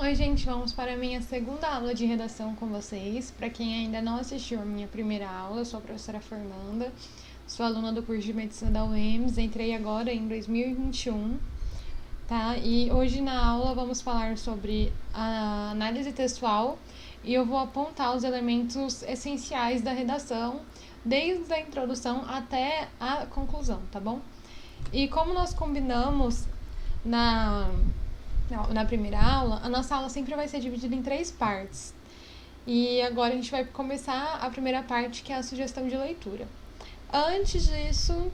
Oi, gente, vamos para a minha segunda aula de redação com vocês. Para quem ainda não assistiu a minha primeira aula, eu sou a professora Fernanda, sou aluna do curso de Medicina da UEMS, entrei agora em 2021, tá? E hoje na aula vamos falar sobre a análise textual e eu vou apontar os elementos essenciais da redação, desde a introdução até a conclusão, tá bom? E como nós combinamos na na primeira aula, a nossa aula sempre vai ser dividida em 3 partes. E agora a gente vai começar a primeira parte, que é a sugestão de leitura. Antes disso,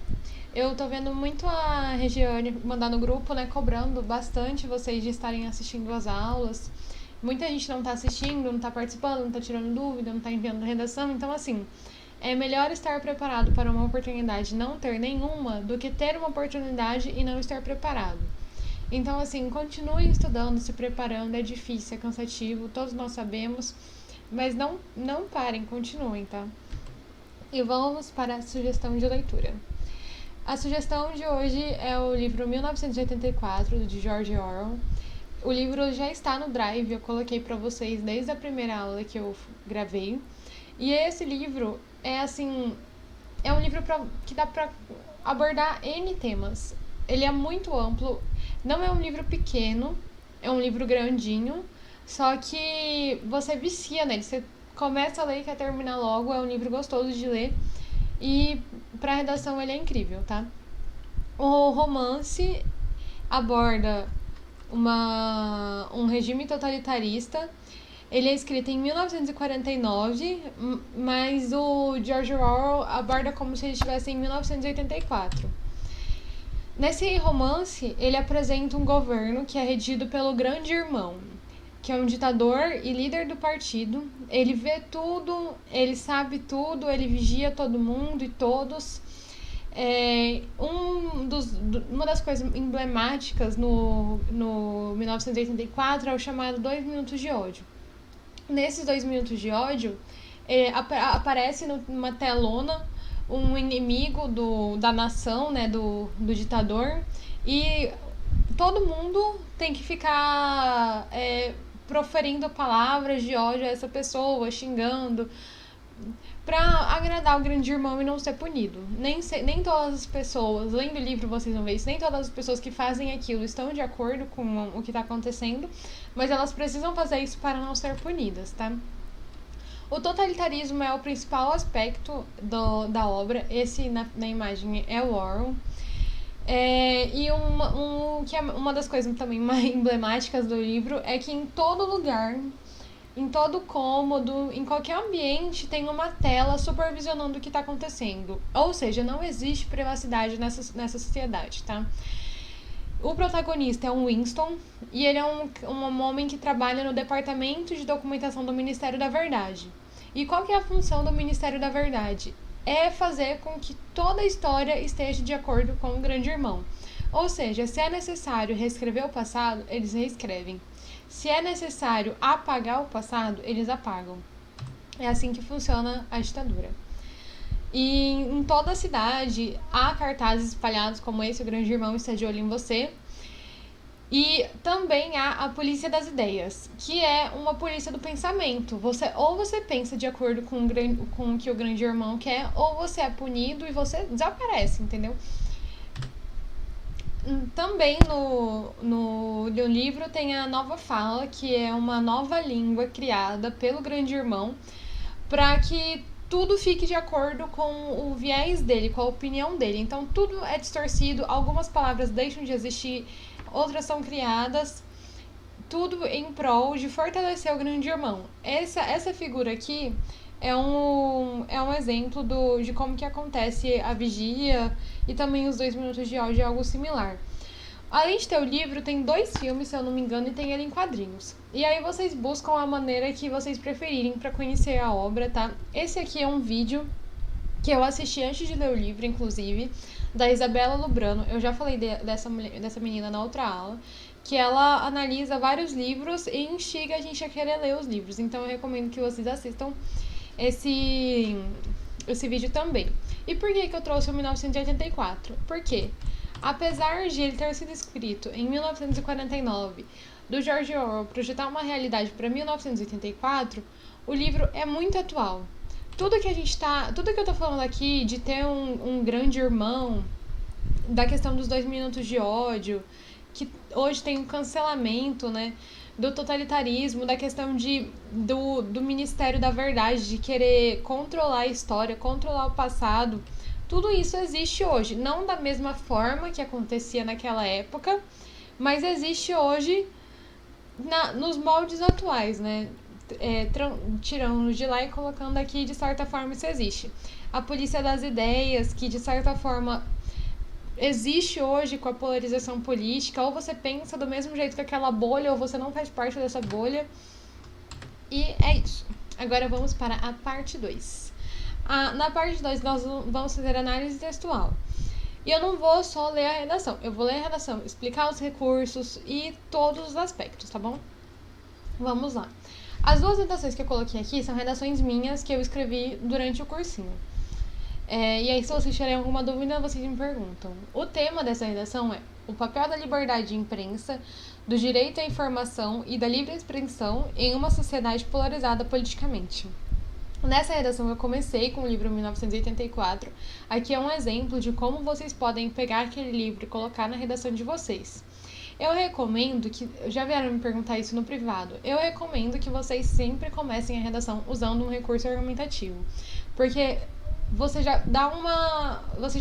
eu tô vendo muito a Regiane mandar no grupo, né, cobrando bastante vocês de estarem assistindo as aulas. Muita gente não tá assistindo, não tá participando, não tá tirando dúvida, não tá enviando redação. Então, assim, é melhor estar preparado para uma oportunidade e não ter nenhuma do que ter uma oportunidade e não estar preparado. Então, assim, continuem estudando, se preparando, é difícil, é cansativo, todos nós sabemos, mas não parem, continuem, tá? E vamos para a sugestão de leitura. A sugestão de hoje é o livro 1984, de George Orwell. O livro já está no Drive, eu coloquei para vocês desde a primeira aula que eu gravei. E esse livro é assim, é um livro que dá para abordar N temas. Ele é muito amplo, não é um livro pequeno, é um livro grandinho, só que você vicia nele, você começa a ler e quer terminar logo, é um livro gostoso de ler e para redação ele é incrível, tá? O romance aborda um regime totalitarista. Ele é escrito em 1949, mas o George Orwell aborda como se ele estivesse em 1984. Nesse romance, ele apresenta um governo que é regido pelo Grande Irmão, que é um ditador e líder do partido. Ele vê tudo, ele sabe tudo, ele vigia todo mundo e todos. Uma das coisas emblemáticas no 1984 é o chamado 2 minutos de ódio. Nesses 2 minutos de ódio, aparece numa telona um inimigo da nação, né, do ditador, e todo mundo tem que ficar proferindo palavras de ódio a essa pessoa, xingando, pra agradar o grande irmão e não ser punido. Nem todas as pessoas, lendo o livro vocês vão ver isso, nem todas as pessoas que fazem aquilo estão de acordo com o que está acontecendo, mas elas precisam fazer isso para não ser punidas, tá? O totalitarismo é o principal aspecto da obra. Esse na imagem é o Orwell. E que é uma das coisas também mais emblemáticas do livro é que em todo lugar, em todo cômodo, em qualquer ambiente, tem uma tela supervisionando o que está acontecendo. Ou seja, não existe privacidade nessa sociedade, tá? O protagonista é um Winston e ele é um homem que trabalha no departamento de documentação do Ministério da Verdade. E qual que é a função do Ministério da Verdade? É fazer com que toda a história esteja de acordo com o Grande Irmão. Ou seja, se é necessário reescrever o passado, eles reescrevem. Se é necessário apagar o passado, eles apagam. É assim que funciona a ditadura. E em toda a cidade há cartazes espalhados como esse: o Grande Irmão está de olho em você. E também há a polícia das ideias, que é uma polícia do pensamento. Ou você pensa de acordo com o que o grande irmão quer, ou você é punido e você desaparece, entendeu? Também no livro tem a nova fala, que é uma nova língua criada pelo grande irmão para que tudo fique de acordo com o viés dele, com a opinião dele. Então tudo é distorcido, algumas palavras deixam de existir, outras são criadas, tudo em prol de fortalecer o grande irmão. Essa figura aqui é um exemplo de como que acontece a vigia e também os 2 minutos de áudio, é algo similar. Além de ter o livro, tem 2 filmes, se eu não me engano, e tem ele em quadrinhos. E aí vocês buscam a maneira que vocês preferirem para conhecer a obra, tá? Esse aqui é um vídeo que eu assisti antes de ler o livro, inclusive, da Isabela Lubrano. Eu já falei dessa menina na outra aula, que ela analisa vários livros e instiga a gente a querer ler os livros. Então eu recomendo que vocês assistam esse vídeo também. E por que eu trouxe o 1984? Por quê? Apesar de ele ter sido escrito em 1949, do George Orwell projetar uma realidade para 1984, o livro é muito atual. Tudo que eu tô falando aqui de ter um grande irmão, da questão dos 2 minutos de ódio, que hoje tem um cancelamento, né? Do totalitarismo, da questão do Ministério da Verdade, de querer controlar a história, controlar o passado. Tudo isso existe hoje. Não da mesma forma que acontecia naquela época, mas existe hoje nos moldes atuais, né? Tirando de lá e colocando aqui, de certa forma, isso existe. A polícia das ideias, que de certa forma existe hoje com a polarização política, ou você pensa do mesmo jeito que aquela bolha, ou você não faz parte dessa bolha. E é isso. Agora vamos para a parte 2. Na parte 2 nós vamos fazer análise textual. E eu não vou só ler a redação, eu vou ler a redação, explicar os recursos e todos os aspectos, tá bom? Vamos lá. As duas redações que eu coloquei aqui são redações minhas que eu escrevi durante o cursinho. E aí, se vocês tiverem alguma dúvida, vocês me perguntam. O tema dessa redação é o papel da liberdade de imprensa, do direito à informação e da livre expressão em uma sociedade polarizada politicamente. Nessa redação eu comecei com o livro 1984. Aqui é um exemplo de como vocês podem pegar aquele livro e colocar na redação de vocês. Eu recomendo que, já vieram me perguntar isso no privado, eu recomendo que vocês sempre comecem a redação usando um recurso argumentativo. Porque você já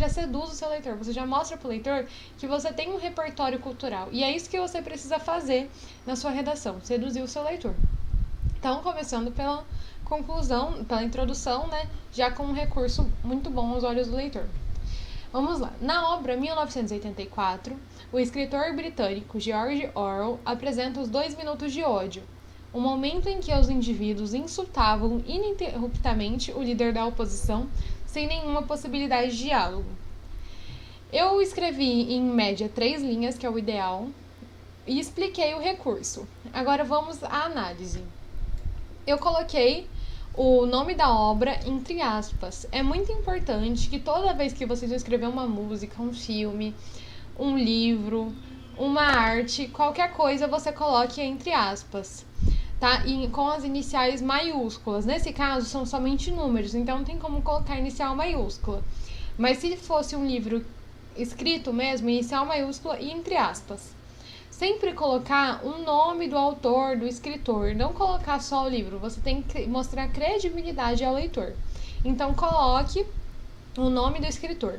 seduz o seu leitor, você já mostra pro leitor que você tem um repertório cultural. E é isso que você precisa fazer na sua redação, seduzir o seu leitor. Então, começando pela conclusão, pela introdução, né, já com um recurso muito bom aos olhos do leitor. Vamos lá. Na obra 1984, o escritor britânico George Orwell apresenta os 2 minutos de ódio, um momento em que os indivíduos insultavam ininterruptamente o líder da oposição sem nenhuma possibilidade de diálogo. Eu escrevi em média 3 linhas, que é o ideal, e expliquei o recurso. Agora vamos à análise. Eu coloquei o nome da obra entre aspas. É muito importante que toda vez que vocês vão escrever uma música, um filme, um livro, uma arte, qualquer coisa, você coloque entre aspas, tá? E com as iniciais maiúsculas. Nesse caso, são somente números, então não tem como colocar inicial maiúscula. Mas se fosse um livro escrito mesmo, inicial maiúscula e entre aspas. Sempre colocar o nome do autor, do escritor, não colocar só o livro. Você tem que mostrar credibilidade ao leitor. Então, coloque o nome do escritor.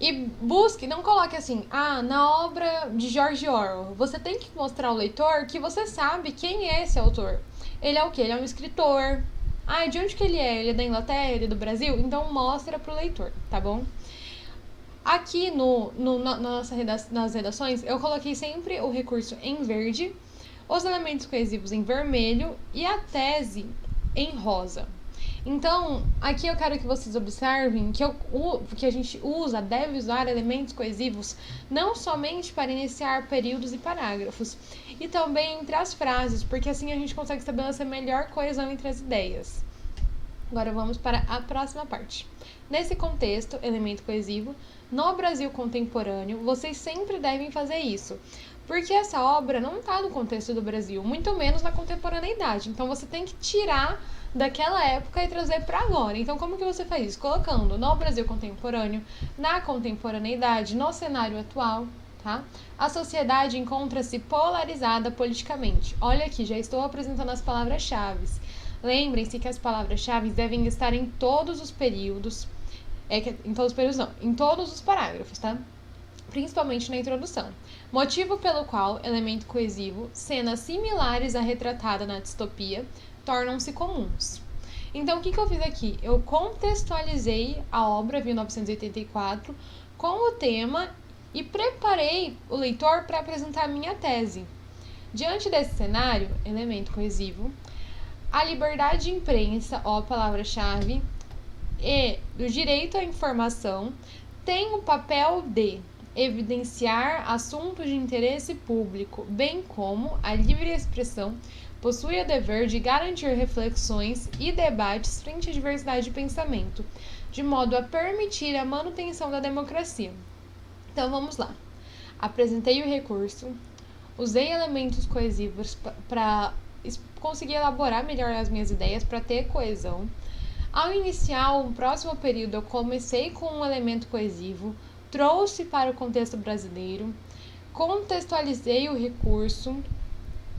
E busque, não coloque assim, na obra de George Orwell. Você tem que mostrar ao leitor que você sabe quem é esse autor. Ele é o quê? Ele é um escritor. De onde que ele é? Ele é da Inglaterra? Ele é do Brasil? Então, mostra pro leitor, tá bom? Aqui nas redações, eu coloquei sempre o recurso em verde, os elementos coesivos em vermelho e a tese em rosa. Então, aqui eu quero que vocês observem que a gente deve usar elementos coesivos não somente para iniciar períodos e parágrafos, e também entre as frases, porque assim a gente consegue estabelecer melhor coesão entre as ideias. Agora vamos para a próxima parte. Nesse contexto, elemento coesivo, no Brasil contemporâneo, vocês sempre devem fazer isso, porque essa obra não está no contexto do Brasil, muito menos na contemporaneidade. Então você tem que tirar daquela época e trazer para agora. Então como que você faz isso? Colocando no Brasil contemporâneo, na contemporaneidade, no cenário atual, tá? A sociedade encontra-se polarizada politicamente. Olha aqui, já estou apresentando as palavras-chave. Lembrem-se que as palavras-chave devem estar em todos os períodos, em todos os parágrafos, tá? Principalmente na introdução. Motivo pelo qual elemento coesivo, cenas similares à retratada na distopia, tornam-se comuns. Então, o que eu fiz aqui? Eu contextualizei a obra 1984 com o tema e preparei o leitor para apresentar a minha tese. Diante desse cenário, elemento coesivo, a liberdade de imprensa, palavra-chave, e do direito à informação tem o papel de evidenciar assuntos de interesse público, bem como a livre expressão possui o dever de garantir reflexões e debates frente à diversidade de pensamento, de modo a permitir a manutenção da democracia. Então vamos lá. Apresentei o recurso, usei elementos coesivos para conseguir elaborar melhor as minhas ideias para ter coesão. Ao iniciar o próximo período, eu comecei com um elemento coesivo, trouxe para o contexto brasileiro, contextualizei o recurso,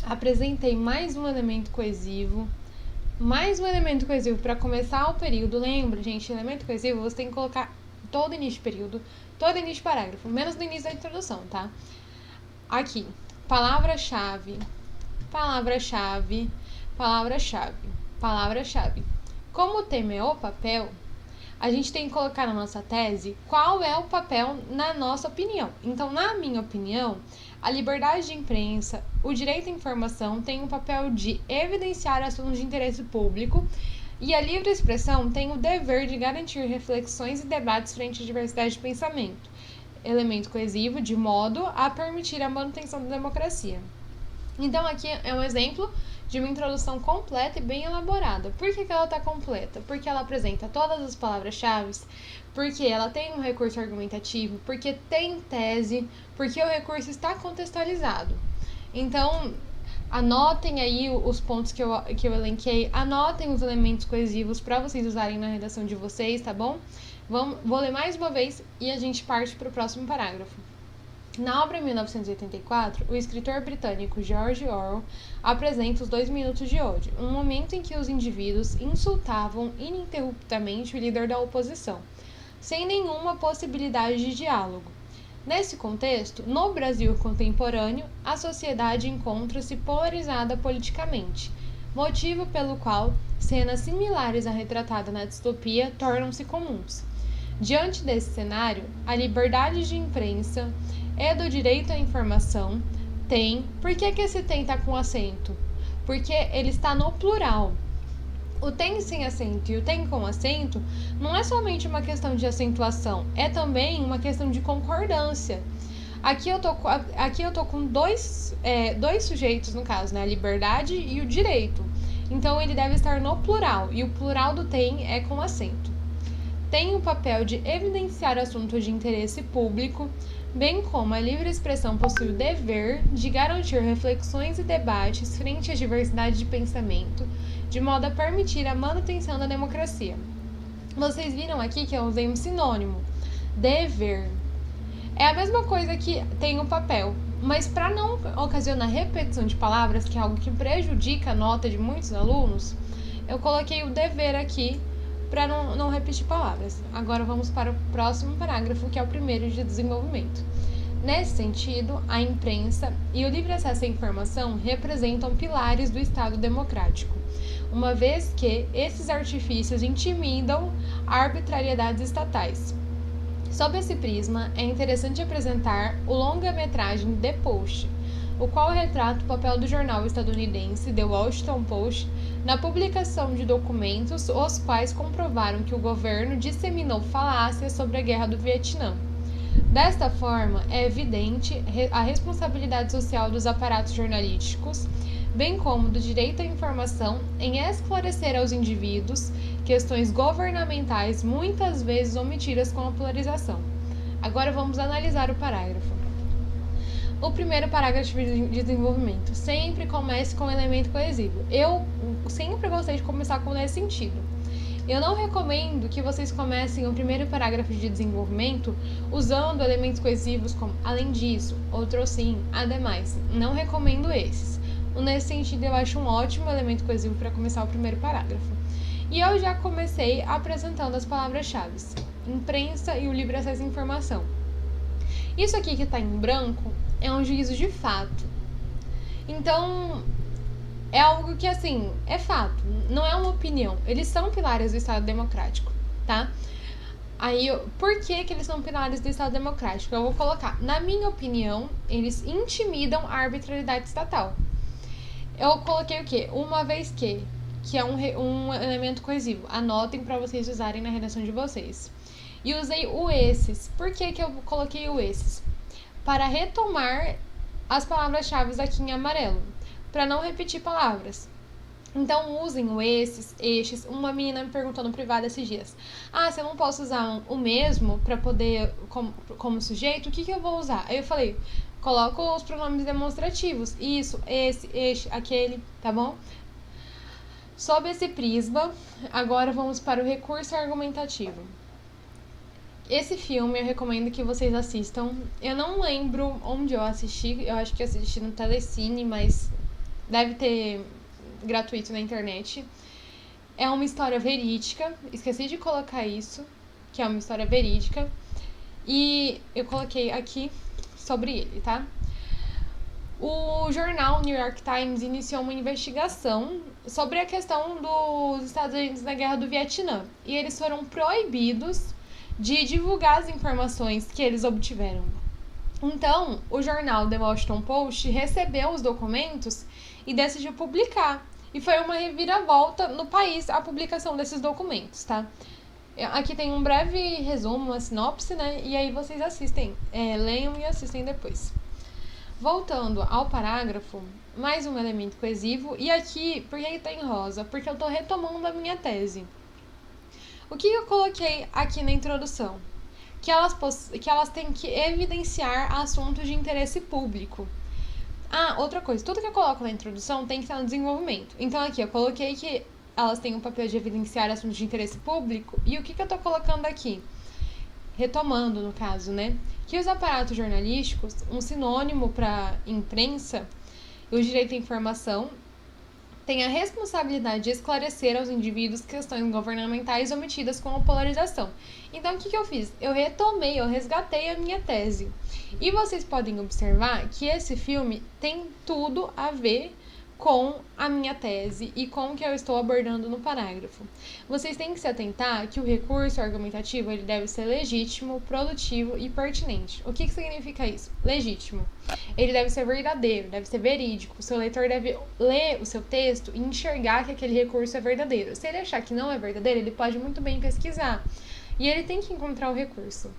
apresentei mais um elemento coesivo para começar o período. Lembra, gente, elemento coesivo você tem que colocar todo início de período, todo início de parágrafo, menos no início da introdução, tá? Aqui, palavra-chave, palavra-chave, palavra-chave, palavra-chave. Como o tema é o papel, a gente tem que colocar na nossa tese qual é o papel na nossa opinião. Então, na minha opinião, a liberdade de imprensa, o direito à informação tem o papel de evidenciar assuntos de interesse público e a livre expressão tem o dever de garantir reflexões e debates frente à diversidade de pensamento, elemento coesivo de modo a permitir a manutenção da democracia. Então, aqui é um exemplo de uma introdução completa e bem elaborada. Por que ela está completa? Porque ela apresenta todas as palavras-chave, porque ela tem um recurso argumentativo, porque tem tese, porque o recurso está contextualizado. Então, anotem aí os pontos que eu elenquei, anotem os elementos coesivos para vocês usarem na redação de vocês, tá bom? Vou ler mais uma vez e a gente parte para o próximo parágrafo. Na obra 1984, o escritor britânico George Orwell apresenta os 2 minutos de ódio, um momento em que os indivíduos insultavam ininterruptamente o líder da oposição, sem nenhuma possibilidade de diálogo. Nesse contexto, no Brasil contemporâneo, a sociedade encontra-se polarizada politicamente, motivo pelo qual cenas similares à retratada na distopia tornam-se comuns. Diante desse cenário, a liberdade de imprensa e do direito à informação tem... Por que esse tem está com acento? Porque ele está no plural. O tem sem acento e o tem com acento não é somente uma questão de acentuação, é também uma questão de concordância. Aqui eu tô com dois sujeitos, no caso, né? A liberdade e o direito. Então ele deve estar no plural, e o plural do tem é com acento. Tem o papel de evidenciar assuntos de interesse público, bem como a livre expressão possui o dever de garantir reflexões e debates frente à diversidade de pensamento, de modo a permitir a manutenção da democracia. Vocês viram aqui que eu usei um sinônimo, dever. É a mesma coisa que tem o papel, mas para não ocasionar repetição de palavras, que é algo que prejudica a nota de muitos alunos, eu coloquei o dever aqui para não repetir palavras. Agora vamos para o próximo parágrafo, que é o primeiro de desenvolvimento. Nesse sentido, a imprensa e o livre acesso à informação representam pilares do Estado democrático, uma vez que esses artifícios intimidam arbitrariedades estatais. Sob esse prisma, é interessante apresentar o longa-metragem The Post, o qual retrata o papel do jornal estadunidense The Washington Post na publicação de documentos os quais comprovaram que o governo disseminou falácias sobre a guerra do Vietnã. Desta forma, é evidente a responsabilidade social dos aparatos jornalísticos, bem como do direito à informação em esclarecer aos indivíduos questões governamentais muitas vezes omitidas com a polarização. Agora vamos analisar o parágrafo. O primeiro parágrafo de desenvolvimento sempre comece com um elemento coesivo. Eu sempre gostei de começar com esse sentido. Eu não recomendo que vocês comecem o primeiro parágrafo de desenvolvimento usando elementos coesivos como além disso, outro sim, ademais. Não recomendo esses. Nesse sentido, eu acho um ótimo elemento coesivo para começar o primeiro parágrafo. E eu já comecei apresentando as palavras-chave: imprensa e o livre acesso à informação. Isso aqui que está em branco é um juízo de fato. Então, é algo que, assim, é fato, não é uma opinião. Eles são pilares do Estado democrático, tá? Aí, por que eles são pilares do Estado democrático? Eu vou colocar, na minha opinião, eles intimidam a arbitrariedade estatal. Eu coloquei o quê? Uma vez que é um elemento coesivo. Anotem para vocês usarem na redação de vocês. E usei o esses. Por que eu coloquei o esses? Para retomar as palavras-chave aqui em amarelo, para não repetir palavras. Então, usem o estes. Uma menina me perguntou no privado esses dias: ah, se eu não posso usar o mesmo para poder, como sujeito, o que eu vou usar? Aí eu falei: coloca os pronomes demonstrativos. Isso, esse, este, aquele, tá bom? Sob esse prisma, agora vamos para o recurso argumentativo. Esse filme eu recomendo que vocês assistam. Eu não lembro onde eu assisti, eu acho que eu assisti no Telecine, mas deve ter gratuito na internet. É uma história verídica, esqueci de colocar isso, que é uma história verídica, e eu coloquei aqui sobre ele, tá? O jornal New York Times iniciou uma investigação sobre a questão dos Estados Unidos na Guerra do Vietnã, e eles foram proibidos de divulgar as informações que eles obtiveram. Então, o jornal The Washington Post recebeu os documentos e decidiu publicar. E foi uma reviravolta no país a publicação desses documentos, tá? Aqui tem um breve resumo, uma sinopse, né? E aí vocês assistem, leiam e assistem depois. Voltando ao parágrafo, mais um elemento coesivo. E aqui, por que tem rosa? Porque eu tô retomando a minha tese. O que eu coloquei aqui na introdução? Que elas têm que evidenciar assuntos de interesse público. Ah, outra coisa, tudo que eu coloco na introdução tem que estar no desenvolvimento. Então aqui eu coloquei que elas têm o papel de evidenciar assuntos de interesse público. E o que eu tô colocando aqui? Retomando, no caso, né? Que os aparatos jornalísticos, um sinônimo para imprensa, o direito à informação, tem a responsabilidade de esclarecer aos indivíduos questões governamentais omitidas com a polarização. Então, o que eu fiz? Eu retomei, eu resgatei a minha tese. E vocês podem observar que esse filme tem tudo a ver com a minha tese e com o que eu estou abordando no parágrafo. Vocês têm que se atentar que o recurso argumentativo ele deve ser legítimo, produtivo e pertinente. O que significa isso? Legítimo. Ele deve ser verdadeiro, deve ser verídico. O seu leitor deve ler o seu texto e enxergar que aquele recurso é verdadeiro. Se ele achar que não é verdadeiro, ele pode muito bem pesquisar. E ele tem que encontrar o recurso.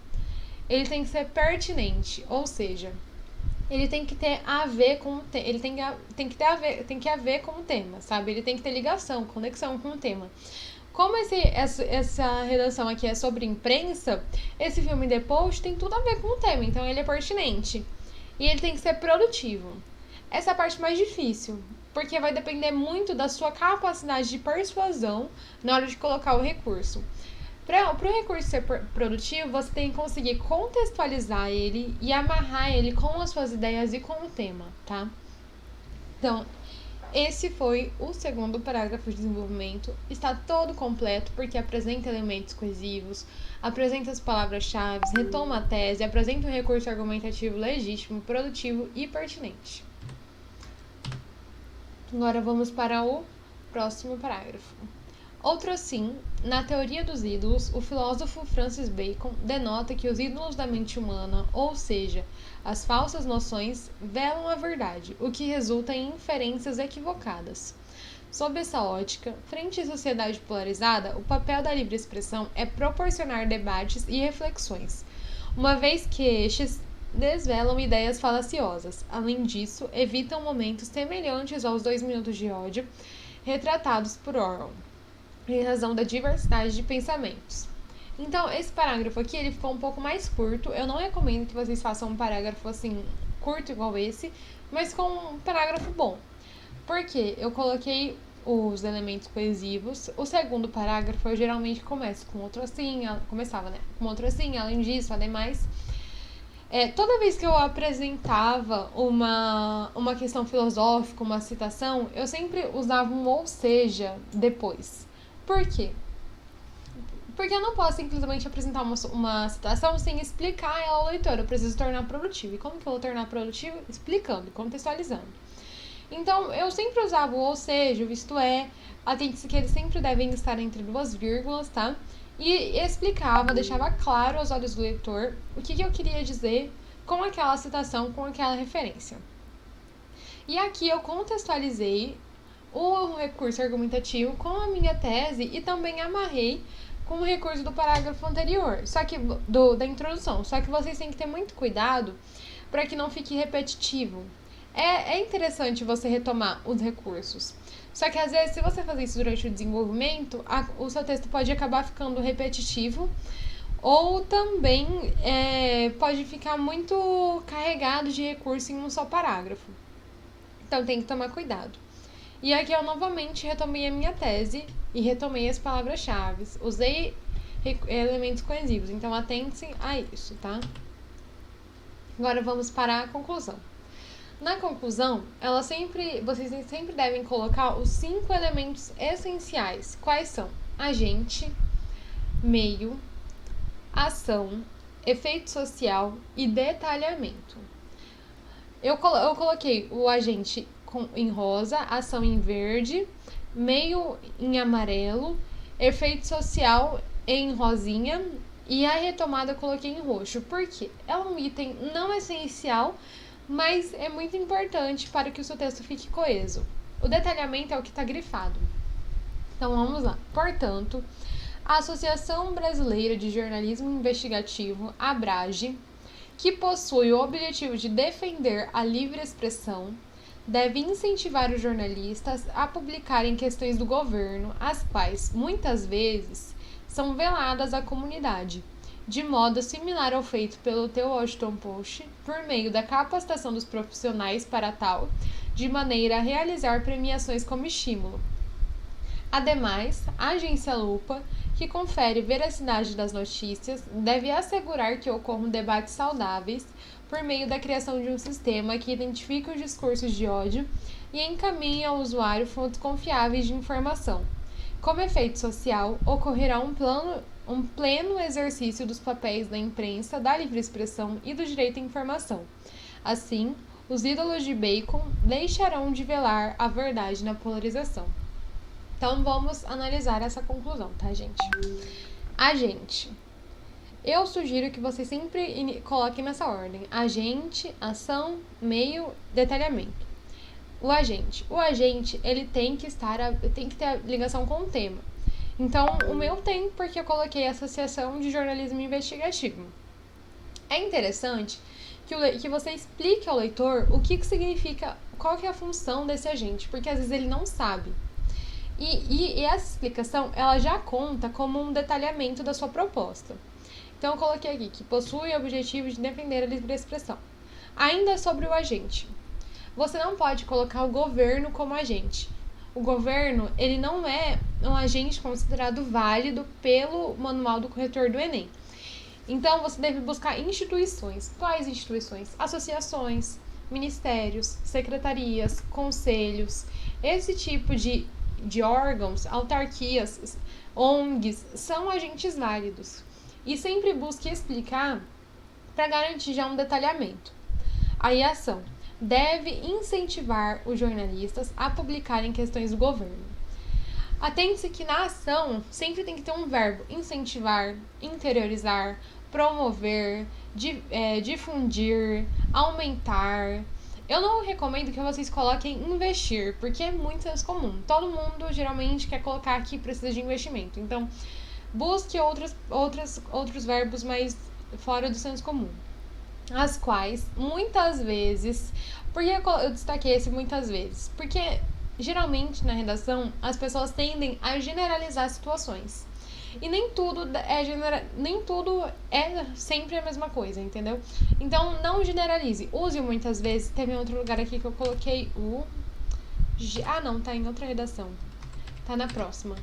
Ele tem que ser pertinente, ou seja, ele tem que ter a ver com o tema, ele tem que haver com o tema, sabe? Ele tem que ter ligação, conexão com o tema. Como essa redação aqui é sobre imprensa, esse filme The Post tem tudo a ver com o tema, então ele é pertinente. E ele tem que ser produtivo. Essa é a parte mais difícil, porque vai depender muito da sua capacidade de persuasão na hora de colocar o recurso. Para o recurso ser produtivo, você tem que conseguir contextualizar ele e amarrar ele com as suas ideias e com o tema, tá? Então, esse foi o segundo parágrafo de desenvolvimento. Está todo completo porque apresenta elementos coesivos, apresenta as palavras-chave, retoma a tese, apresenta um recurso argumentativo legítimo, produtivo e pertinente. Agora vamos para o próximo parágrafo. Outro assim, na teoria dos ídolos, o filósofo Francis Bacon denota que os ídolos da mente humana, ou seja, as falsas noções, velam a verdade, o que resulta em inferências equivocadas. Sob essa ótica, frente à sociedade polarizada, o papel da livre expressão é proporcionar debates e reflexões, uma vez que estes desvelam ideias falaciosas. Além disso, evitam momentos semelhantes aos 2 minutos de ódio retratados por Orwell, em razão da diversidade de pensamentos. Então, esse parágrafo aqui, ele ficou um pouco mais curto. Eu não recomendo que vocês façam um parágrafo, assim, curto igual esse, mas com um parágrafo bom. Porque eu coloquei os elementos coesivos. O segundo parágrafo, eu geralmente começo com outro assim, começava, né? Com outro assim, além disso, ademais. Toda vez que eu apresentava uma questão filosófica, uma citação, eu sempre usava um ou seja depois. Por quê? Porque eu não posso simplesmente apresentar uma citação sem explicar ela ao leitor. Eu preciso tornar produtivo. E como que eu vou tornar produtivo? Explicando, contextualizando. Então, eu sempre usava o ou seja, o isto é, atente-se que eles sempre devem estar entre 2 vírgulas, tá? E explicava, deixava claro aos olhos do leitor o que eu queria dizer com aquela citação, com aquela referência. E aqui eu contextualizei o recurso argumentativo com a minha tese e também amarrei com o recurso do parágrafo anterior, só que da introdução. Só que vocês têm que ter muito cuidado para que não fique repetitivo. É interessante você retomar os recursos. Só que às vezes, se você fazer isso durante o desenvolvimento, o seu texto pode acabar ficando repetitivo ou também pode ficar muito carregado de recurso em um só parágrafo. Então tem que tomar cuidado. E aqui eu novamente retomei a minha tese e retomei as palavras-chave. Usei elementos coesivos, então atente-se a isso, tá? Agora vamos para a conclusão. Na conclusão, vocês sempre devem colocar os 5 elementos essenciais. Quais são? Agente, meio, ação, efeito social e detalhamento. Eu coloquei o agente em rosa, ação em verde, meio em amarelo, efeito social em rosinha e a retomada eu coloquei em roxo. Por quê? É um item não essencial, mas é muito importante para que o seu texto fique coeso. O detalhamento é o que está grifado. Então vamos lá. Portanto, a Associação Brasileira de Jornalismo Investigativo, ABRAGE, que possui o objetivo de defender a livre expressão, deve incentivar os jornalistas a publicarem questões do governo, as quais, muitas vezes, são veladas à comunidade, de modo similar ao feito pelo The Washington Post, por meio da capacitação dos profissionais para tal, de maneira a realizar premiações como estímulo. Ademais, a agência Lupa, que confere veracidade das notícias, deve assegurar que ocorram debates saudáveis por meio da criação de um sistema que identifique os discursos de ódio e encaminhe ao usuário fontes confiáveis de informação. Como efeito social, ocorrerá um pleno exercício dos papéis da imprensa, da livre expressão e do direito à informação. Assim, os ídolos de Bacon deixarão de velar a verdade na polarização. Então, vamos analisar essa conclusão, tá, gente? Agente. Eu sugiro que vocês sempre coloquem nessa ordem. Agente, ação, meio, detalhamento. O agente, ele tem que ter ligação com o tema. Então, o meu tem porque eu coloquei Associação de Jornalismo Investigativo. É interessante que você explique ao leitor o que significa, qual que é a função desse agente, porque às vezes ele não sabe. E essa explicação, ela já conta como um detalhamento da sua proposta. Então, eu coloquei aqui que possui o objetivo de defender a livre expressão. Ainda sobre o agente. Você não pode colocar o governo como agente. O governo, ele não é um agente considerado válido pelo manual do corretor do Enem. Então, você deve buscar instituições. Quais instituições? Associações, ministérios, secretarias, conselhos. Esse tipo de órgãos, autarquias, ONGs, são agentes válidos. E sempre busque explicar para garantir já um detalhamento. Aí a ação deve incentivar os jornalistas a publicarem questões do governo. Atente-se que na ação sempre tem que ter um verbo: incentivar, interiorizar, promover, difundir, aumentar. Eu não recomendo que vocês coloquem investir, porque é muito comum. Todo mundo geralmente quer colocar aqui precisa de investimento. Então, busque outros verbos mais fora do senso comum. As quais, muitas vezes... Por que eu destaquei esse muitas vezes? Porque, geralmente, na redação, as pessoas tendem a generalizar situações. E nem tudo é sempre a mesma coisa, entendeu? Então, não generalize. Use muitas vezes. Teve outro lugar aqui que eu coloquei o... Ah, não, tá em outra redação. Tá na próxima.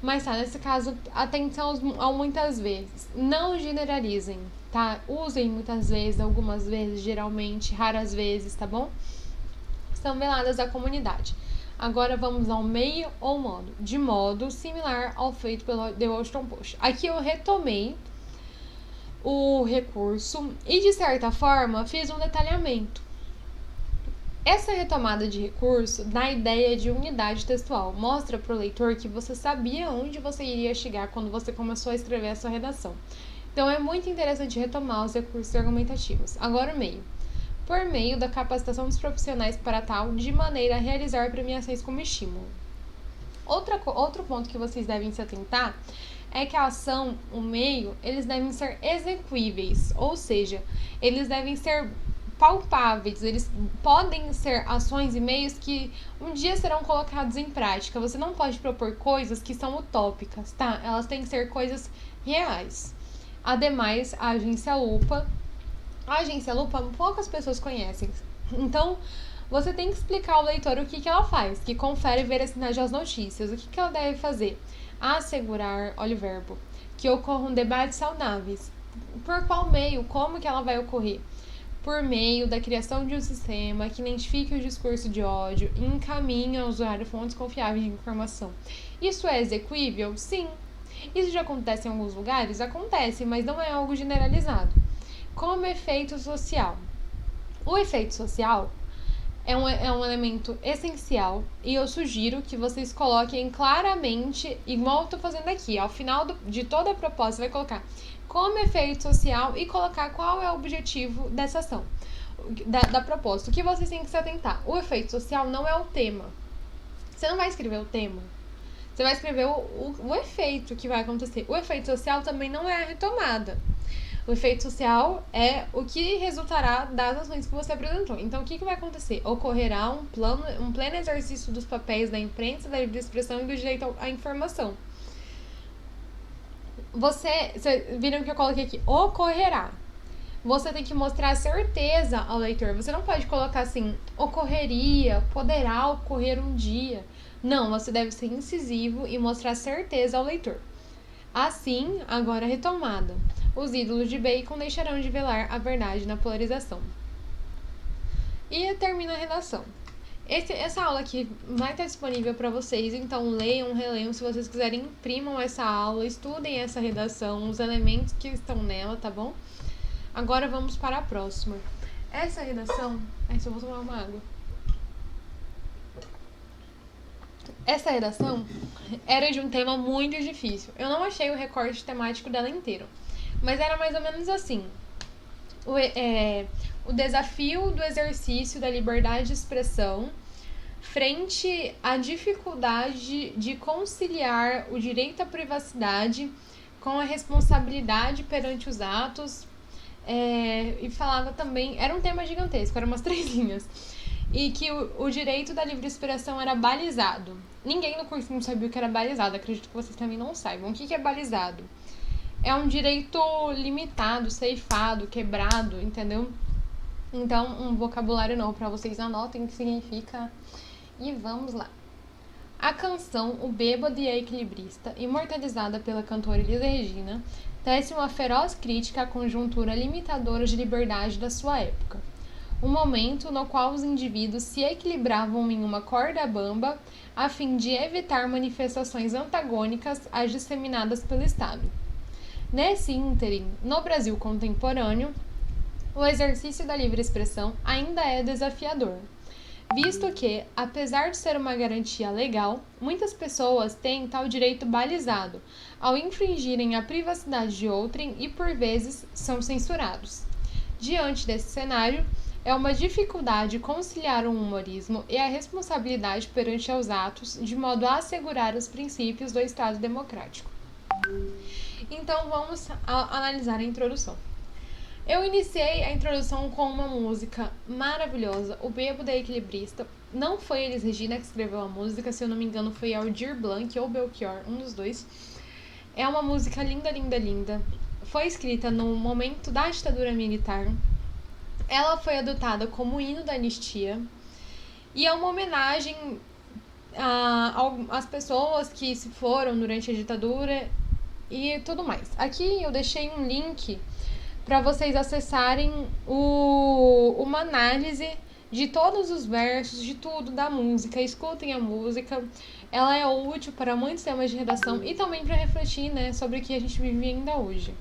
Mas tá, nesse caso, atenção ao muitas vezes. Não generalizem, tá? Usem muitas vezes, algumas vezes, geralmente, raras vezes, tá bom? São veladas à comunidade. Agora vamos ao meio ou modo. De modo similar ao feito pelo The Washington Post. Aqui eu retomei o recurso e, de certa forma, fiz um detalhamento. Essa retomada de recurso dá a ideia de unidade textual. Mostra para o leitor que você sabia onde você iria chegar quando você começou a escrever a sua redação. Então, é muito interessante retomar os recursos argumentativos. Agora, o meio. Por meio da capacitação dos profissionais para tal, de maneira a realizar premiações como estímulo. Outro ponto que vocês devem se atentar é que a ação, o meio, eles devem ser execuíveis, ou seja, eles devem ser palpáveis, eles podem ser ações e meios que um dia serão colocados em prática. Você não pode propor coisas que são utópicas, tá? Elas têm que ser coisas reais. Ademais, a agência Lupa poucas pessoas conhecem. Então, você tem que explicar ao leitor o que ela faz, que confere e veracidade às notícias. O que ela deve fazer? Assegurar, olha o verbo, que ocorram debates saudáveis. Por qual meio? Como que ela vai ocorrer? Por meio da criação de um sistema que identifique o discurso de ódio e encaminhe ao usuário fontes confiáveis de informação. Isso é execuível? Sim. Isso já acontece em alguns lugares? Acontece, mas não é algo generalizado. Como efeito social. O efeito social é um elemento essencial e eu sugiro que vocês coloquem claramente, igual eu estou fazendo aqui. Ao final de toda a proposta, você vai colocar como efeito social e colocar qual é o objetivo dessa ação, da proposta. O que vocês têm que se atentar? O efeito social não é o tema. Você não vai escrever o tema. Você vai escrever o efeito que vai acontecer. O efeito social também não é a retomada. O efeito social é o que resultará das ações que você apresentou. Então, o que vai acontecer? Ocorrerá um pleno exercício dos papéis da imprensa, da livre expressão e do direito à informação. Vocês viram que eu coloquei aqui, ocorrerá. Você tem que mostrar certeza ao leitor. Você não pode colocar assim, ocorreria, poderá ocorrer um dia. Não, você deve ser incisivo e mostrar certeza ao leitor. Assim, agora retomada. Os ídolos de Bacon deixarão de velar a verdade na polarização. E termina a redação. Essa aula aqui vai estar disponível para vocês, então leiam, releiam. Se vocês quiserem, imprimam essa aula, estudem essa redação, os elementos que estão nela, tá bom? Agora vamos para a próxima. Essa redação... só vou tomar uma água. Essa redação era de um tema muito difícil. Eu não achei o recorte temático dela inteiro, mas era mais ou menos assim. O desafio do exercício da liberdade de expressão frente à dificuldade de conciliar o direito à privacidade com a responsabilidade perante os atos. E falava também... Era um tema gigantesco, eram umas 3 linhas. E que o direito da livre expressão era balizado. Ninguém no cursinho sabia o que era balizado, acredito que vocês também não saibam. O que é balizado? É um direito limitado, ceifado, quebrado, entendeu? Então, um vocabulário novo para vocês, anotem o que significa. E vamos lá. A canção O Bêbado e a Equilibrista, imortalizada pela cantora Elis Regina, tece uma feroz crítica à conjuntura limitadora de liberdade da sua época. Um momento no qual os indivíduos se equilibravam em uma corda bamba a fim de evitar manifestações antagônicas às disseminadas pelo Estado. Nesse ínterim, no Brasil contemporâneo, o exercício da livre expressão ainda é desafiador, visto que, apesar de ser uma garantia legal, muitas pessoas têm tal direito balizado ao infringirem a privacidade de outrem e, por vezes, são censurados. Diante desse cenário, é uma dificuldade conciliar o humorismo e a responsabilidade perante aos atos, de modo a assegurar os princípios do Estado democrático. Então, vamos analisar a introdução. Eu iniciei a introdução com uma música maravilhosa, O Bêbado e a Equilibrista. Não foi Elis Regina que escreveu a música, se eu não me engano foi Aldir Blanc ou Belchior, um dos dois. É uma música linda, linda, linda. Foi escrita no momento da ditadura militar. Ela foi adotada como hino da anistia e é uma homenagem às pessoas que se foram durante a ditadura e tudo mais. Aqui eu deixei um link para vocês acessarem uma análise de todos os versos, de tudo da música. Escutem a música, ela é útil para muitos temas de redação e também para refletir, né, sobre o que a gente vive ainda hoje.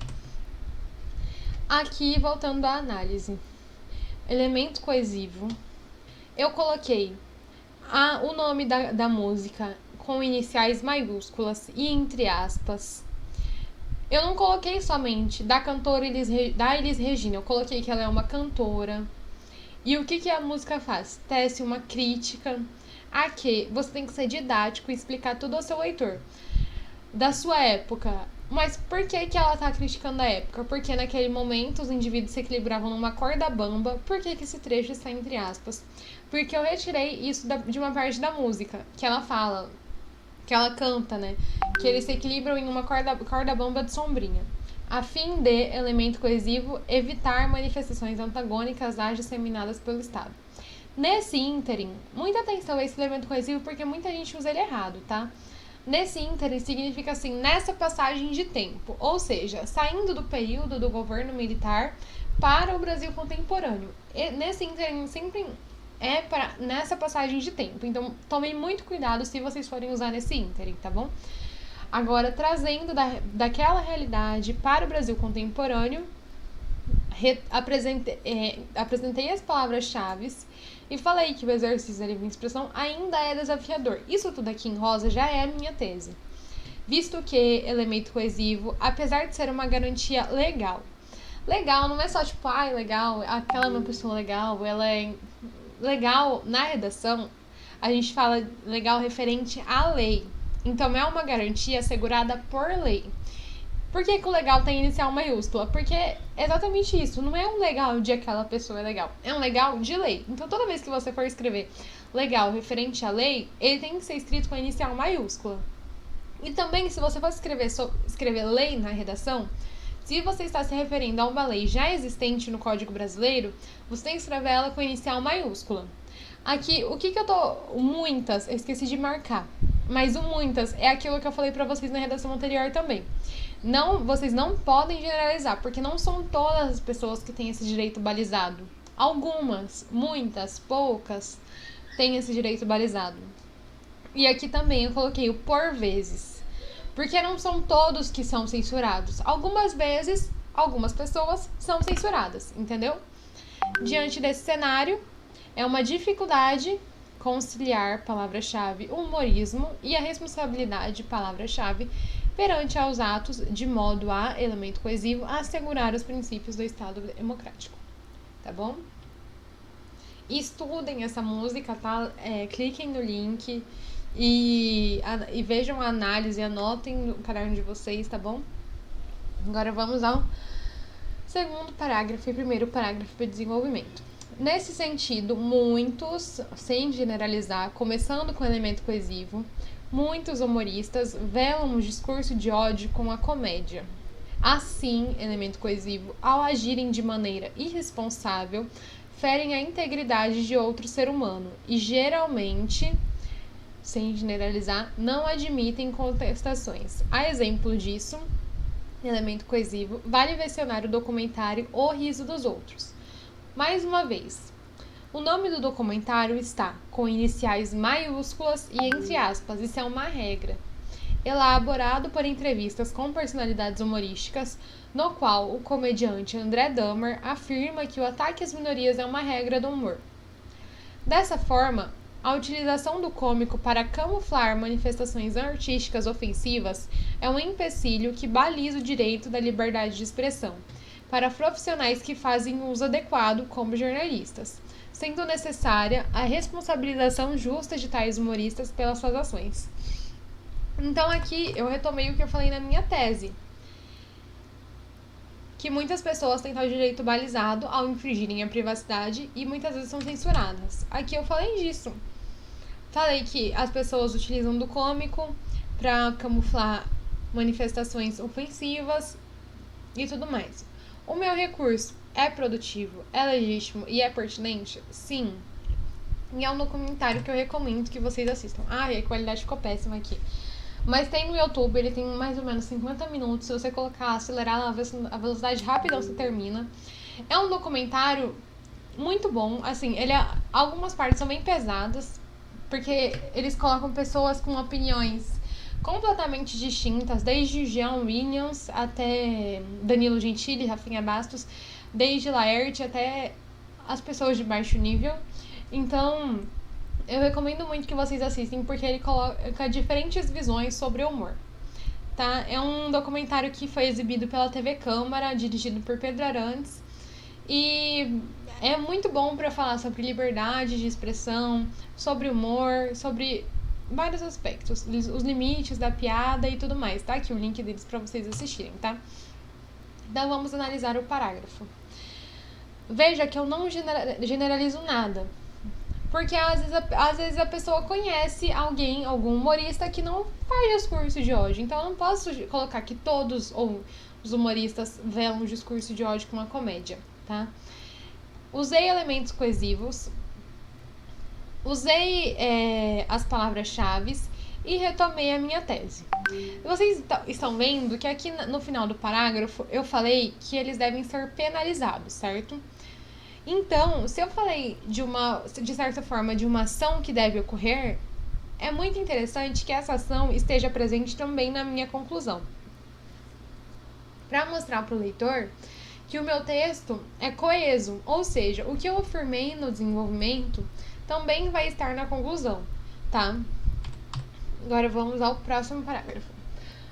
Aqui, voltando à análise. Elemento coesivo. Eu coloquei o nome da música com iniciais maiúsculas e entre aspas. Eu não coloquei somente da cantora Elis Regina, eu coloquei que ela é uma cantora. E o que a música faz? Tece uma crítica a que você tem que ser didático e explicar tudo ao seu leitor. Da sua época, Mas por que que ela tá criticando a época? Porque naquele momento os indivíduos se equilibravam numa corda bamba. Por que que esse trecho está entre aspas? Porque eu retirei isso de uma parte da música, que ela fala, que ela canta, né? Que eles se equilibram em uma corda bamba de sombrinha. A fim de, elemento coesivo, evitar manifestações antagônicas às disseminadas pelo Estado. Nesse ínterim, muita atenção a esse elemento coesivo porque muita gente usa ele errado, tá? Nesse ínterim significa assim, nessa passagem de tempo, ou seja, saindo do período do governo militar para o Brasil contemporâneo. E nesse ínterim sempre nessa passagem de tempo. Então, tomem muito cuidado se vocês forem usar nesse ínterim, tá bom? Agora, trazendo daquela realidade para o Brasil contemporâneo, apresentei as palavras-chave e falei que o exercício da livre expressão ainda é desafiador. Isso tudo aqui em rosa já é a minha tese. Visto que elemento coesivo, apesar de ser uma garantia legal, legal não é só tipo, legal, aquela é uma pessoa legal, ela é legal na redação, a gente fala legal referente à lei. Então é uma garantia assegurada por lei. Por que o legal tem inicial maiúscula? Porque é exatamente isso. Não é um legal de aquela pessoa é legal. É um legal de lei. Então toda vez que você for escrever legal referente à lei, ele tem que ser escrito com a inicial maiúscula. E também, se você for escrever lei na redação, se você está se referindo a uma lei já existente no Código Brasileiro, você tem que escrever ela com a inicial maiúscula. Aqui, o que eu tô... Muitas, eu esqueci de marcar. Mas o muitas é aquilo que eu falei pra vocês na redação anterior também. Vocês não podem generalizar, porque não são todas as pessoas que têm esse direito balizado. Algumas, muitas, poucas, têm esse direito balizado. E aqui também eu coloquei o por vezes, porque não são todos que são censurados. Algumas vezes, algumas pessoas são censuradas, entendeu? Diante desse cenário, é uma dificuldade conciliar, palavra-chave, o humorismo e a responsabilidade, palavra-chave, perante aos atos, de modo a, elemento coesivo, assegurar os princípios do Estado democrático. Tá bom? Estudem essa música, tá? Cliquem no link e vejam a análise, anotem no caderno de vocês, tá bom? Agora vamos ao segundo parágrafo e primeiro parágrafo de desenvolvimento. Nesse sentido, muitos, sem generalizar, começando com o elemento coesivo, muitos humoristas velam o discurso de ódio com a comédia. Assim, elemento coesivo, ao agirem de maneira irresponsável, ferem a integridade de outro ser humano e, geralmente, sem generalizar, não admitem contestações. A exemplo disso, elemento coesivo, vale mencionar o documentário O Riso dos Outros. Mais uma vez, o nome do documentário está com iniciais maiúsculas e entre aspas, isso é uma regra, elaborado por entrevistas com personalidades humorísticas, no qual o comediante André Dahmer afirma que o ataque às minorias é uma regra do humor. Dessa forma, a utilização do cômico para camuflar manifestações artísticas ofensivas é um empecilho que baliza o direito da liberdade de expressão para profissionais que fazem uso adequado como jornalistas, sendo necessária a responsabilização justa de tais humoristas pelas suas ações. Então aqui eu retomei o que eu falei na minha tese, que muitas pessoas têm tal direito balizado ao infringirem a privacidade e muitas vezes são censuradas. Aqui eu falei disso. Falei que as pessoas utilizam do cômico para camuflar manifestações ofensivas e tudo mais. O meu recurso é produtivo, é legítimo e é pertinente? Sim. E é um documentário que eu recomendo que vocês assistam. A qualidade ficou péssima aqui. Mas tem no YouTube, ele tem mais ou menos 50 minutos. Se você colocar, acelerar a velocidade rapidão, você termina. É um documentário muito bom. Assim, algumas partes são bem pesadas, porque eles colocam pessoas com opiniões completamente distintas, desde Jean Williams até Danilo Gentili, Rafinha Bastos, desde Laerte até as pessoas de baixo nível. Então, eu recomendo muito que vocês assistem, porque ele coloca diferentes visões sobre o humor. Tá? É um documentário que foi exibido pela TV Câmara, dirigido por Pedro Arantes, e é muito bom para falar sobre liberdade de expressão, sobre humor, sobre vários aspectos, os limites da piada e tudo mais. Tá aqui o link deles para vocês assistirem, tá? Então vamos analisar o parágrafo. Veja que eu não generalizo nada. Porque às vezes a pessoa conhece alguém, algum humorista que não faz discurso de ódio. Então eu não posso colocar que todos ou os humoristas velam um discurso de ódio com uma comédia, tá? Usei elementos coesivos, usei as palavras-chave e retomei a minha tese. Vocês estão vendo que aqui no final do parágrafo eu falei que eles devem ser penalizados, certo? Então, se eu falei de certa forma, de uma ação que deve ocorrer, é muito interessante que essa ação esteja presente também na minha conclusão. Para mostrar para o leitor que o meu texto é coeso, ou seja, o que eu afirmei no desenvolvimento também vai estar na conclusão, tá? Agora vamos ao próximo parágrafo.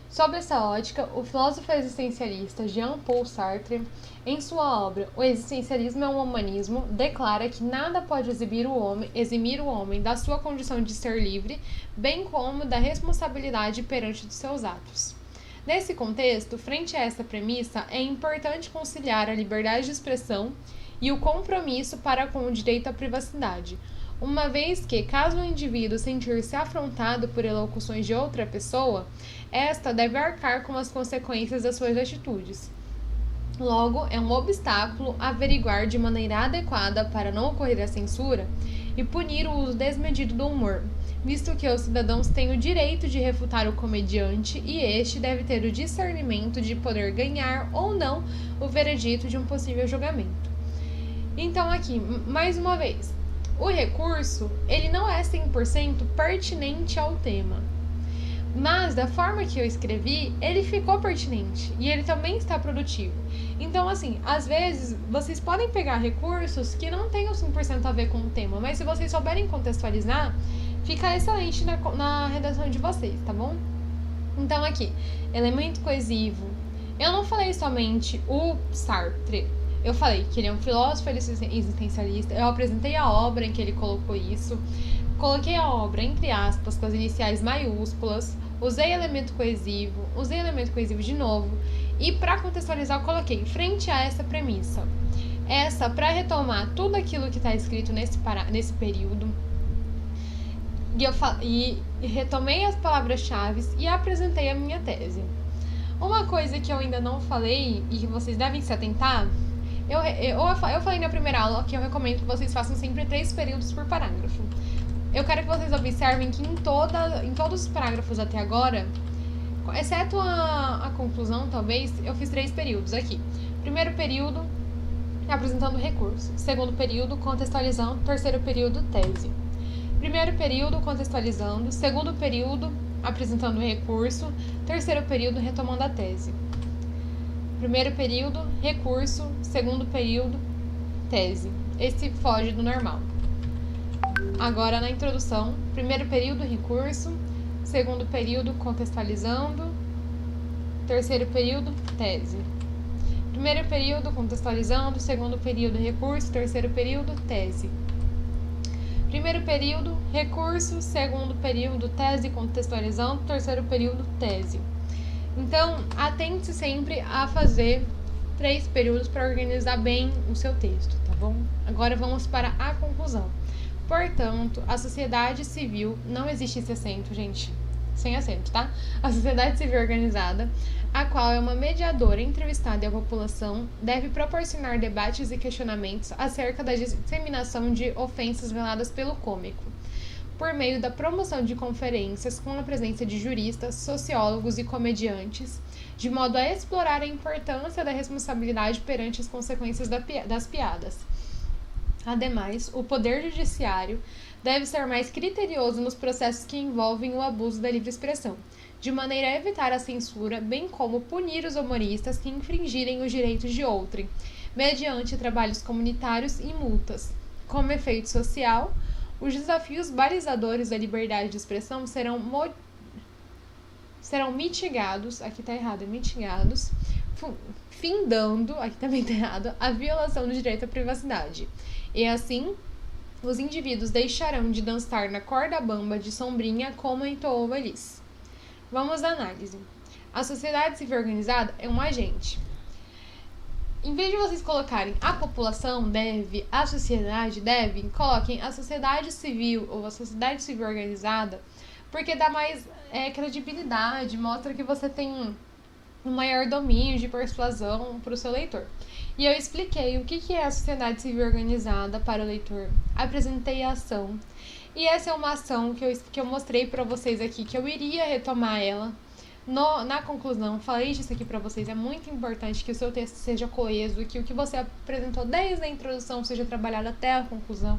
Sob essa ótica, o filósofo existencialista Jean-Paul Sartre, em sua obra O Existencialismo é um Humanismo, declara que nada pode eximir o homem da sua condição de ser livre, bem como da responsabilidade perante dos seus atos. Nesse contexto, frente a essa premissa, é importante conciliar a liberdade de expressão e o compromisso para com o direito à privacidade, uma vez que, caso o indivíduo sentir-se afrontado por elocuções de outra pessoa, esta deve arcar com as consequências das suas atitudes. Logo, é um obstáculo averiguar de maneira adequada para não ocorrer a censura e punir o uso desmedido do humor, visto que os cidadãos têm o direito de refutar o comediante e este deve ter o discernimento de poder ganhar ou não o veredito de um possível julgamento. Então aqui, mais uma vez, o recurso, ele não é 100% pertinente ao tema. Mas, da forma que eu escrevi, ele ficou pertinente. E ele também está produtivo. Então, assim, às vezes, vocês podem pegar recursos que não tenham 100% a ver com o tema. Mas se vocês souberem contextualizar, fica excelente na redação de vocês, tá bom? Então, aqui, elemento coesivo. Eu não falei somente o Sartre. Eu falei que ele é um filósofo existencialista. Eu apresentei a obra em que ele colocou isso. Coloquei a obra entre aspas, com as iniciais maiúsculas. Usei elemento coesivo de novo. E para contextualizar, eu coloquei frente a essa premissa. Essa para retomar tudo aquilo que está escrito nesse período. E retomei as palavras-chave e apresentei a minha tese. Uma coisa que eu ainda não falei e que vocês devem se atentar. Eu falei na primeira aula que eu recomendo que vocês façam sempre 3 períodos por parágrafo. Eu quero que vocês observem que em todos os parágrafos até agora, exceto a conclusão, talvez, eu fiz 3 períodos aqui. Primeiro período, apresentando recurso. Segundo período, contextualizando. Terceiro período, tese. Primeiro período, contextualizando. Segundo período, apresentando recurso. Terceiro período, retomando a tese. Primeiro período, recurso. Segundo período, tese. Esse foge do normal. Agora, na introdução, primeiro período, recurso. Segundo período, contextualizando. Terceiro período, tese. Primeiro período, contextualizando. Segundo período, recurso. Terceiro período, tese. Primeiro período, recurso. Segundo período, tese, contextualizando. Terceiro período, tese. Então, atente sempre a fazer 3 períodos para organizar bem o seu texto, tá bom? Agora vamos para a conclusão. Portanto, a sociedade civil, não existe esse acento, gente, sem acento, tá? A sociedade civil organizada, a qual é uma mediadora entre o Estado e a população, deve proporcionar debates e questionamentos acerca da disseminação de ofensas veladas pelo cômico, por meio da promoção de conferências com a presença de juristas, sociólogos e comediantes, de modo a explorar a importância da responsabilidade perante as consequências das piadas. Ademais, o Poder Judiciário deve ser mais criterioso nos processos que envolvem o abuso da livre expressão, de maneira a evitar a censura, bem como punir os humoristas que infringirem os direitos de outrem, mediante trabalhos comunitários e multas. Como efeito social, os desafios balizadores da liberdade de expressão serão mitigados, aqui tá errado, mitigados, findando, aqui também tá errado, a violação do direito à privacidade. E assim, Os indivíduos deixarão de dançar na corda bamba de sombrinha como entoou Elis. Vamos à análise. A sociedade civil organizada é um agente. Em vez de vocês colocarem a população deve, a sociedade deve, coloquem a sociedade civil ou a sociedade civil organizada, porque dá mais credibilidade, mostra que você tem um maior domínio de persuasão para o seu leitor. E eu expliquei o que é a sociedade civil organizada para o leitor, apresentei a ação, e essa é uma ação que eu mostrei para vocês aqui, que eu iria retomar ela na conclusão. Falei disso aqui para vocês, é muito importante que o seu texto seja coeso, que o que você apresentou desde a introdução seja trabalhado até a conclusão.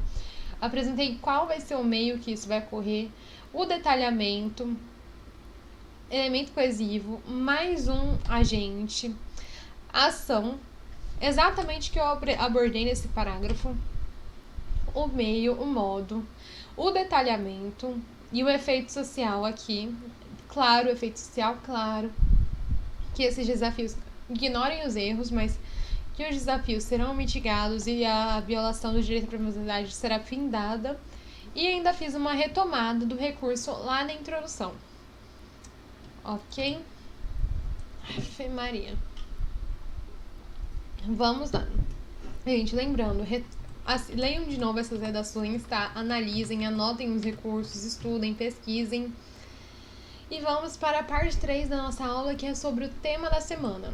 Apresentei qual vai ser o meio que isso vai ocorrer, o detalhamento, elemento coesivo, mais um agente, ação, exatamente o que eu abordei nesse parágrafo, o meio, o modo, o detalhamento e o efeito social aqui. Claro, o efeito social, claro, que esses desafios ignorem os erros, mas que os desafios serão mitigados e a violação do direito à privacidade será findada. E ainda fiz uma retomada do recurso lá na introdução. Ok? Ave Maria. Vamos lá. Gente, lembrando, leiam de novo essas redações, tá? Analisem, anotem os recursos, estudem, pesquisem. E vamos para a parte 3 da nossa aula, que é sobre o tema da semana.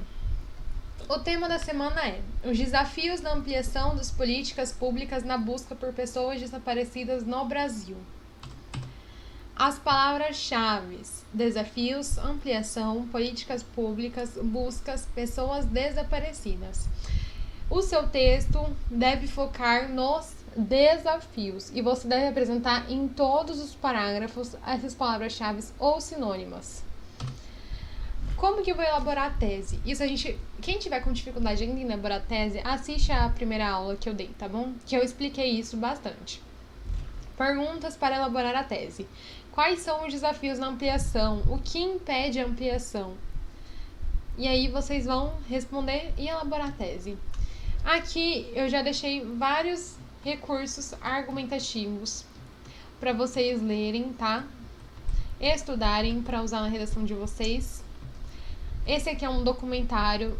O tema da semana é os desafios da ampliação das políticas públicas na busca por pessoas desaparecidas no Brasil. As palavras-chave: desafios, ampliação, políticas públicas, buscas, pessoas desaparecidas. O seu texto deve focar nos desafios e você deve apresentar em todos os parágrafos essas palavras-chave ou sinônimas. Como que eu vou elaborar a tese? Isso quem tiver com dificuldade em elaborar a tese, assiste a primeira aula que eu dei, tá bom? Que eu expliquei isso bastante. Perguntas para elaborar a tese. Quais são os desafios na ampliação? O que impede a ampliação? E aí vocês vão responder e elaborar a tese. Aqui eu já deixei vários recursos argumentativos para vocês lerem, tá? Estudarem para usar na redação de vocês. Esse aqui é um documentário,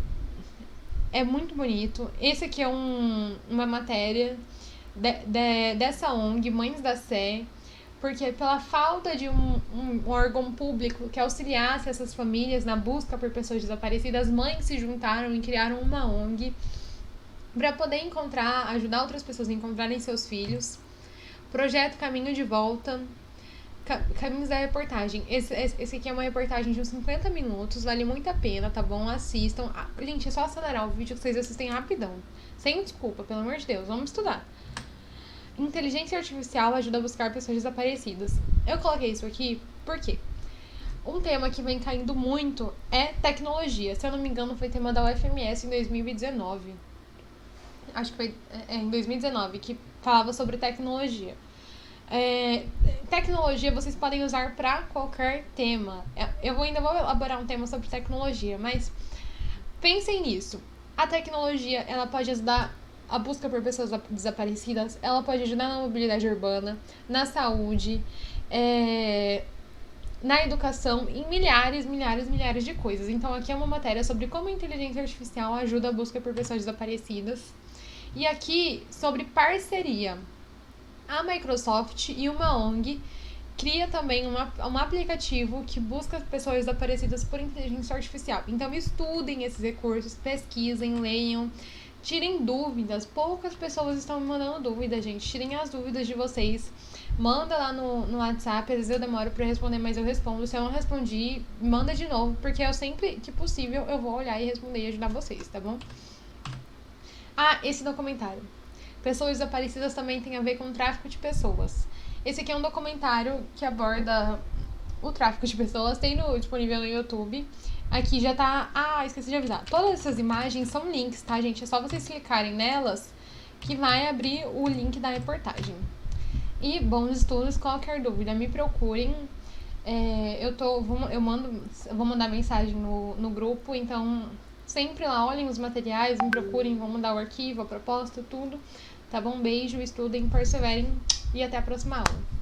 é muito bonito. Esse aqui é uma matéria dessa ONG, Mães da Sé, porque pela falta de um órgão público que auxiliasse essas famílias na busca por pessoas desaparecidas, mães se juntaram e criaram uma ONG para poder ajudar outras pessoas a encontrarem seus filhos. Projeto Caminho de Volta, caminhos da reportagem. Esse aqui é uma reportagem de uns 50 minutos, vale muito a pena, tá bom? Assistam. Gente, é só acelerar o vídeo que vocês assistem rapidão. Sem desculpa, pelo amor de Deus, vamos estudar. Inteligência artificial ajuda a buscar pessoas desaparecidas. Eu coloquei isso aqui porque um tema que vem caindo muito é tecnologia. Se eu não me engano, foi tema da UFMS em 2019. Acho que foi em 2019, que falava sobre tecnologia. Tecnologia vocês podem usar para qualquer tema. Eu ainda vou elaborar um tema sobre tecnologia, mas pensem nisso. A tecnologia, ela pode ajudar a busca por pessoas desaparecidas, ela pode ajudar na mobilidade urbana, na saúde, na educação, em milhares de coisas. Então aqui é uma matéria sobre como a inteligência artificial ajuda a busca por pessoas desaparecidas. E aqui sobre parceria. A Microsoft e uma ONG cria também um aplicativo que busca pessoas desaparecidas por inteligência artificial. Então estudem esses recursos, pesquisem, leiam, tirem dúvidas. Poucas pessoas estão me mandando dúvidas, gente. Tirem as dúvidas de vocês. Manda lá no WhatsApp, às vezes eu demoro pra responder, mas eu respondo. Se eu não respondi, manda de novo, porque eu sempre que possível eu vou olhar e responder e ajudar vocês, tá bom? Esse documentário. Pessoas desaparecidas também tem a ver com tráfico de pessoas. Esse aqui é um documentário que aborda o tráfico de pessoas, tem disponível no YouTube. Aqui já tá... esqueci de avisar. Todas essas imagens são links, tá, gente? É só vocês clicarem nelas que vai abrir o link da reportagem. E bons estudos, qualquer dúvida, me procurem. Eu vou mandar mensagem no grupo, então sempre lá olhem os materiais, me procurem, vou mandar o arquivo, a proposta, tudo. Tá bom? Beijo, estudem, perseverem e até a próxima aula.